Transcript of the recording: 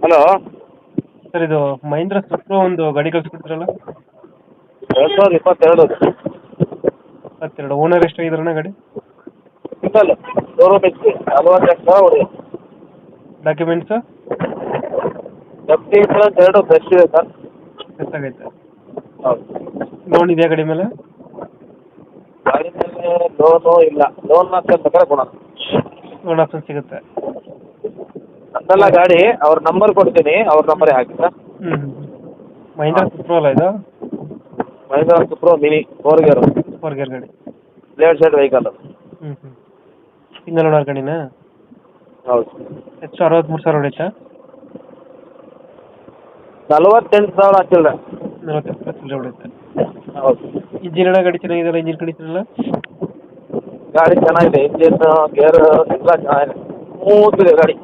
Hello. Sir ಇದು ಮಹೀಂದ್ರ ಸುಪ್ರೋ ಒಂದು ಗಾಡಿ ಕಳಿಸ್ಕೊಡ್ತೀರಲ್ಲ. 2022 22 ಓನರ್ ಎಷ್ಟಾಗಿದಾರಣ್ಣ ಗಾಡಿ? ಸಿಂಗಲ್ ಶೋರೂಮ್ ಇತ್ತು 48,000 ಹೊಡೆಯುತ್ತೆ. ಡಾಕ್ಯುಮೆಂಟ್ಸು ಜಪ್ತಿ ಇನ್ಸೂರೆನ್ಸ್ 2 ಫ್ರೆಶ್ ಇದೆ ಸರ್. ಎಷ್ಟಾಗೈತೆ? ಹೌದು. ಲೋನ್ ಇದೆಯಾ ಗಾಡಿ ಮೇಲೆ? ಗಾಡಿ ಮೇಲೆ ಲೋನು ಇಲ್ಲ. ಲೋನ್ ಆಪ್ಷನ್ ಬೇಕಾದ್ರೆ ಕೊಡೋಣ. ಲೋನ್ ಆಪ್ಷನ್ ಸಿಗುತ್ತೆ. ನಂದಲ್ಲ ಗಾಡಿ, ಅವ್ರ ನಂಬರ್ ಕೊಡ್ತೀನಿ, ಅವ್ರ ನಂಬರೇ ಹಾಕಿ ಸರ್. ಮಹೀಂದ್ರ ಸುಪ್ರೋ ಅಲ್ಲ ಇದು? Mahindra Supro mini 4 gear four ಗಾಡಿ. Blade side vehicle. Single owner ಗಾಡಿನಾ? ಹೌದು. ಎಷ್ಟು 63,000 ಹೊಡೈತಾ? 48,000 ಹಾಕಿಲ್ಲ. 48,000 ಹೊಡೈತೆ. ಹೌದು. ಇಂಜಿನ್ ಅಣ್ಣ ಗಾಡಿ ಚೆನ್ನಾಗಿದೆಯಲ್ಲ, ಇಂಜಿನ್ ಕಂಡೀಷನ್ ಎಲ್ಲ? ಗಾಡಿ ಚೆನ್ನಾಗಿದೆ, ಇಂಜಿನ್ ಗೇರ್ ಎಲ್ಲ ಚೆನ್ನಾಗಿದೆ, ಸ್ಮೂತ್ ಇದೆ ಗಾಡಿ.